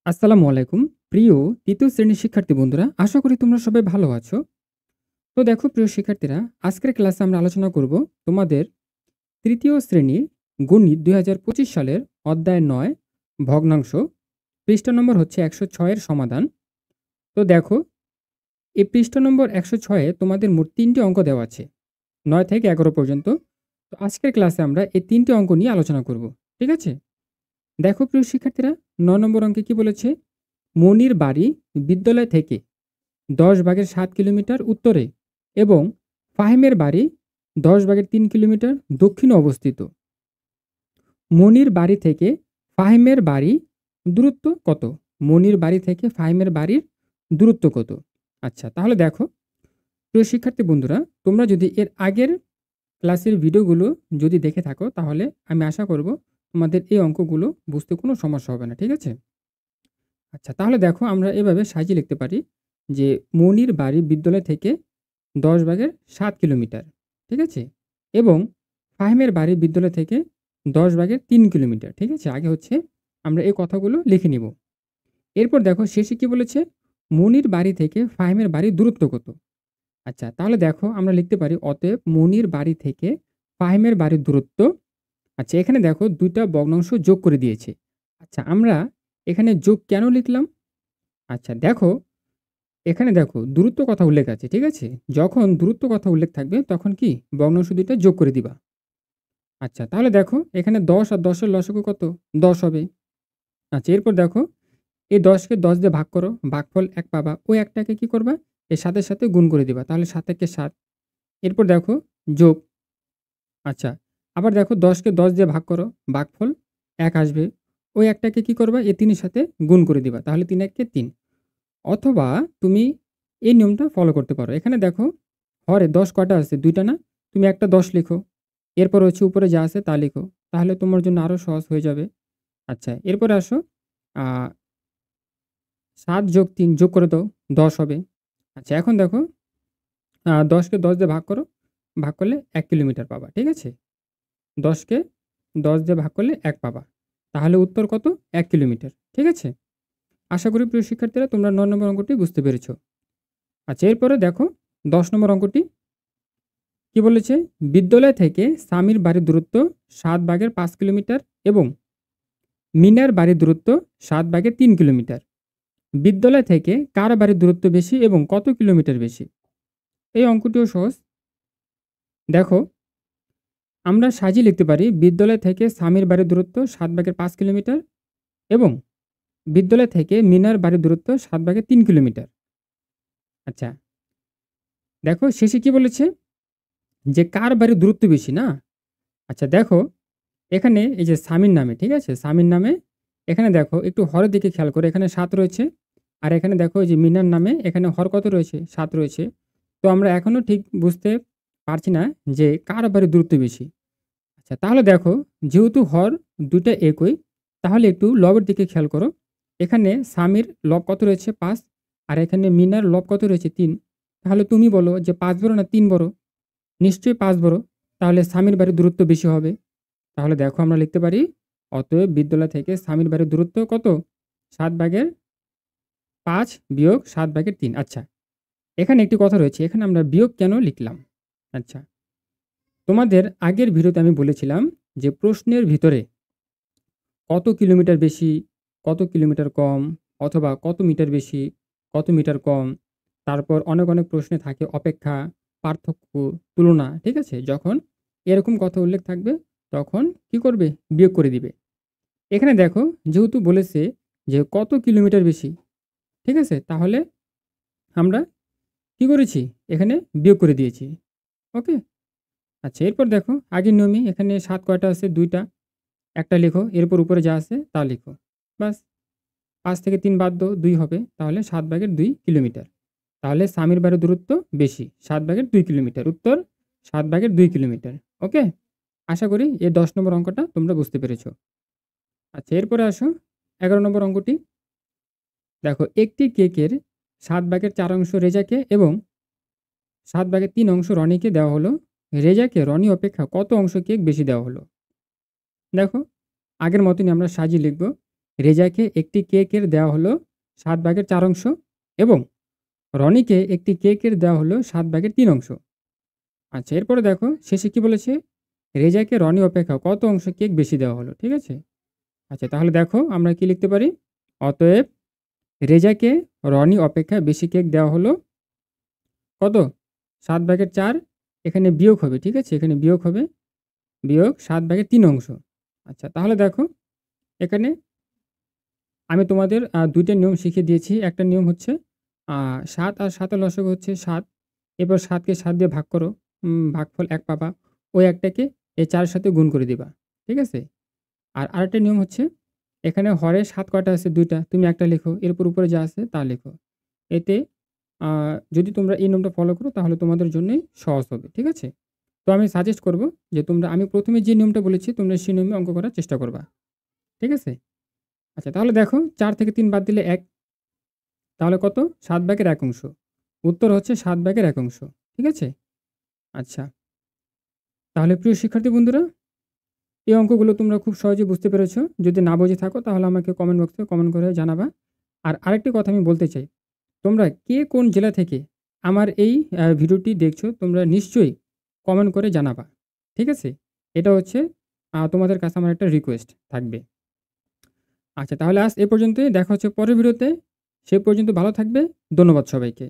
আসসালামু আলাইকুম। প্রিয় ৩য় শ্রেণীর শিক্ষার্থী বন্ধুরা, আশা করি তোমরা সবাই ভালো আছো। তো দেখো প্রিয় শিক্ষার্থীরা, আজকের ক্লাসে আমরা আলোচনা করব তোমাদের ৩য় শ্রেণীর গণিত ২০২৫ সালের অধ্যায় ৯ ভগ্নাংশ। পৃষ্ঠা নম্বর হচ্ছে ১০৬ এর সমাধান। তো দেখো, এই পৃষ্ঠা নম্বর ১০৬ এ তোমাদের মোট ৩ টি অঙ্ক দেওয়া আছে, ৯ থেকে ১১ পর্যন্ত। তো আজকের ক্লাসে আমরা এই ৩ টি অঙ্ক নিয়ে আলোচনা করব। ঠিক আছে? দেখো প্রিয় শিক্ষার্থীরা, ৯ নম্বর অঙ্কে কি বলেছে? মনির বাড়ি বিদ্যালয় থেকে 10/7 কিলোমিটার উত্তরে এবং ফাহিমের বাড়ি 10/3 কিলোমিটার দক্ষিণে অবস্থিত। মনির বাড়ি থেকে ফাহিমের বাড়ি দূরত্ব কত? মনির বাড়ি থেকে ফাহিমের বাড়ির দূরত্ব কত? আচ্ছা, তাহলে দেখো প্রিয় শিক্ষার্থী বন্ধুরা, তোমরা যদি এর আগের ক্লাসের ভিডিওগুলো যদি দেখে থাকো, তাহলে আমি আশা করব তোমাদের এই অঙ্কগুলো বুঝতে কোনো সমস্যা হবে না। ঠিক আছে? আচ্ছা, তাহলে দেখো আমরা এভাবে সাজিয়ে লিখতে পারি যে মনির বাড়ি বিদ্যালয় থেকে 10/7 কিলোমিটার। ঠিক আছে? এবং ফাহিমের বাড়ি বিদ্যালয় থেকে 10/3 কিলোমিটার। ঠিক আছে? আগে হচ্ছে আমরা এই কথাগুলো লিখে নিব। এরপর দেখো শেষে কি বলেছে? মনির বাড়ি থেকে ফাহিমের বাড়ির দূরত্ব কত? আচ্ছা, তাহলে দেখো আমরা লিখতে পারি অতএব মনির বাড়ি থেকে ফাহিমের বাড়ির দূরত্ব। আচ্ছা, এখানে দেখো ২ টা ভগ্নাংশ যোগ করে দিয়েছে। আচ্ছা, আমরা এখানে যোগ কেন লিখলাম? আচ্ছা দেখো, এখানে দেখো দূরত্ব কথা উল্লেখ আছে, ঠিক আছে? যখন দূরত্ব কথা উল্লেখ থাকবে তখন কি ভগ্নাংশ ২ টা যোগ করে দিবা। আচ্ছা, তাহলে দেখো এখানে ১০ আর ১০ এর লসাগু কত? ১০ হবে। আচ্ছা, এরপর দেখো এই ১০ কে ১০ দিয়ে ভাগ করো, ভাগফল ১ পাবা। ওই ১ টাকে কি করবা? এর সাথে গুণ করে দিবা। তাহলে ৭ একে ৭। এরপর দেখো যোগ। আচ্ছা, আবার দেখো ১০ কে ১০ দিয়ে ভাগ করো, ভাগফল ১ আসবে। ওই ১ টাকে কি করবা? এই ৩ এর সাথে গুণ করে দিবা। তাহলে ৩ একে ৩। অথবা তুমি এই নিয়মটা ফলো করতে পারো। এখানে দেখো হরে ১০ কয়টা আছে? ২ টা না? তুমি একটা ১০ লিখো। এরপর হচ্ছে উপরে যা আছে তা লিখো। তাহলে তোমার জন্য আরো সহজ হয়ে যাবে। আচ্ছা, এরপরে আসো আ ৭ যোগ ৩ যোগ করে দাও, ১০ হবে। আচ্ছা, এখন দেখো ১০ কে ১০ দিয়ে ভাগ করো। ভাগ করলে ১ কিলোমিটার পাবা। ঠিক আছে? ১০ কে ১০ দিয়ে ভাগ করলে ১ পাবা। তাহলে উত্তর কত? ১ কিলোমিটার। ঠিক আছে? আশা করি প্রিয় শিক্ষার্থীরা তোমরা ৯ নম্বর অঙ্কটি বুঝতে পেরেছ। আচ্ছা, এরপরে দেখো ১০ নম্বর অঙ্কটি কি বলেছে? বিদ্যালয় থেকে সামির বাড়ির দূরত্ব ৭/৫ কিলোমিটার এবং মিনার বাড়ির দূরত্ব ৭/৩ কিলোমিটার। বিদ্যালয় থেকে কার বাড়ির দূরত্ব বেশি এবং কত কিলোমিটার বেশি? এই অঙ্কটিও সহজ। দেখো আমরা সাজিয়ে লিখতে পারি বিদ্যালয় থেকে সামির বাড়ির দূরত্ব ৭/৫ কিলোমিটার এবং বিদ্যালয় থেকে মিনার বাড়ির দূরত্ব ৭/৩ কিলোমিটার। আচ্ছা, দেখো শেষে কি বলেছে? যে কার বাড়ির দূরত্ব বেশি, না? আচ্ছা দেখো, এখানে এই যে সামির নামে, ঠিক আছে? সামির নামে এখানে দেখো একটু হরের দিকে খেয়াল করো, এখানে ৭ রয়েছে। আর এখানে দেখো এই যে মিনার নামে এখানে হর কত রয়েছে? ৭ রয়েছে। তো আমরা এখনো ঠিক বুঝতে পারছি না যে কার বাড়ির দূরত্ব বেশি। আচ্ছা, তাহলে দেখো যেহেতু হর ২ টা একই, তাহলে একটু লবের দিকে খেয়াল করো। এখানে সামির লব কত রয়েছে? ৫। আর এখানে মিনার লব কত রয়েছে? ৩। তাহলে তুমি বলো যে ৫ বড় না ৩ বড়? নিশ্চয়ই ৫ বড়। তাহলে সামির বাড়ির দূরত্ব বেশি হবে। তাহলে দেখো আমরা লিখতে পারি অতএব বিদ্যালয় থেকে সামির বাড়ির দূরত্ব কত? ৭/৫ বিয়োগ ৭/৩। আচ্ছা, এখানে একটি কথা রয়েছে। এখানে আমরা বিয়োগ কেন লিখলাম? আচ্ছা, তোমাদের আগের ভিডিওতে আমি বলেছিলাম যে প্রশ্নের ভিতরে কত কিলোমিটার বেশি, কত কিলোমিটার কম, অথবা কত মিটার বেশি, কত মিটার কম। তারপর অনেক প্রশ্নে থাকে অপেক্ষা, পার্থক্য, তুলনা। ঠিক আছে? যখন এরকম কথা উল্লেখ থাকবে তখন কি করবে? বিয়োগ করে দিবে। এখানে দেখো যেহেতু বলেছে যে কত কিলোমিটার বেশি, ঠিক আছে? তাহলে আমরা কি করেছি? এখানে বিয়োগ করে দিয়েছি। ওকে? আচ্ছা, এরপর দেখো আগের নিয়মে এখানে ৭ কয়টা আছে? ২ টা। একটা লেখো, এরপর উপরে যা আছে তা লিখো। বাস। ৫ থেকে ৩ বাদ দাও, ২ হবে। তাহলে ৭/২ কিলোমিটার। তাহলে সামির বাড়ির দূরত্ব বেশি, ৭/২ কিলোমিটার। উত্তর ৭/২ কিলোমিটার। ওকে? আশা করি এই ১০ নম্বর অঙ্কটা তোমরা বুঝতে পেরেছ। আচ্ছা, এরপরে আসো ১১ নম্বর অঙ্কটি। দেখো একটি কেকের ৭/৪ অংশ রেজাকে এবং ৭/৩ অংশ রনিকে দেওয়া হলো। রেজাকে রনি অপেক্ষা কত অংশ কেক বেশি দেওয়া হলো? দেখো আগের মতনই আমরা সাজিয়ে লিখব। রেজাকে একটি কেকের দেওয়া হলো 7/4 অংশ এবং রনিকে একটি কেকের দেওয়া হলো 7/3 অংশ। আচ্ছা, এরপরে দেখো শেষে কি বলেছে? রেজাকে রনি অপেক্ষা কত অংশ কেক বেশি দেওয়া হলো, ঠিক আছে? আচ্ছা, তাহলে দেখো আমরা কি লিখতে পারি? অতএব রেজাকে রনি অপেক্ষা বেশি কেক দেওয়া হলো কত? 7/4। এখানে বিয়োগ হবে, ঠিক আছে? এখানে বিয়োগ হবে, বিয়োগ 7/3 অংশ। আচ্ছা, তাহলে দেখো এখানে আমি তোমাদের ২ টা নিয়ম শিখিয়ে দিয়েছি। একটা নিয়ম হচ্ছে ৭ আর ৭ এর লসাগু হচ্ছে ৭। এরপর ৭ কে ৭ দিয়ে ভাগ করো। ভাগফল ১ পাবা। ওই ১ টাকে এই ৪ এর সাথে গুণ করে দিবা। ঠিক আছে? আর আরেকটা নিয়ম হচ্ছে এখানে হরে ৭ কয়টা আছে? ২ টা। তুমি ১ টা লেখো। এরপর উপরে যা আছে তা লেখো। এতে আ যদি তোমরা এই নিয়মটা ফলো করো তাহলে তোমাদের জন্যই সহজ হবে। ঠিক আছে? তো আমি সাজেস্ট করব যে আমি ১ম এ যে নিয়মটা বলেছি তোমরা সেই নিয়মে অঙ্ক করার চেষ্টা করবা। ঠিক আছে? আচ্ছা, তাহলে দেখো ৪ থেকে ৩ বাদ দিলে ১। তাহলে কত? ৭/১ অংশ। উত্তর হচ্ছে ৭/১ অংশ। ঠিক আছে? আচ্ছা। তাহলে প্রিয় শিক্ষার্থী বন্ধুরা, এই অঙ্কগুলো তোমরা খুব সহজেই বুঝতে পেরেছ। যদি না বুঝে থাকো তাহলে আমাকে কমেন্ট বক্সে কমেন্ট করে জানাবা। আর আরেকটি কথা আমি বলতে চাই। তোমরা কে কোন জেলা থেকে আমার এই ভিডিওটি দেখছো তোমরা নিশ্চয়ই কমেন্ট করে জানাবা। ঠিক আছে? এটা হচ্ছে তোমাদের কাছে আমার একটা রিকোয়েস্ট থাকবে। আচ্ছা, তাহলে আজ এ পর্যন্তই। দেখা হচ্ছে পরের ভিডিওতে। সে পর্যন্ত ভালো থাকবে। ধন্যবাদ সবাইকে।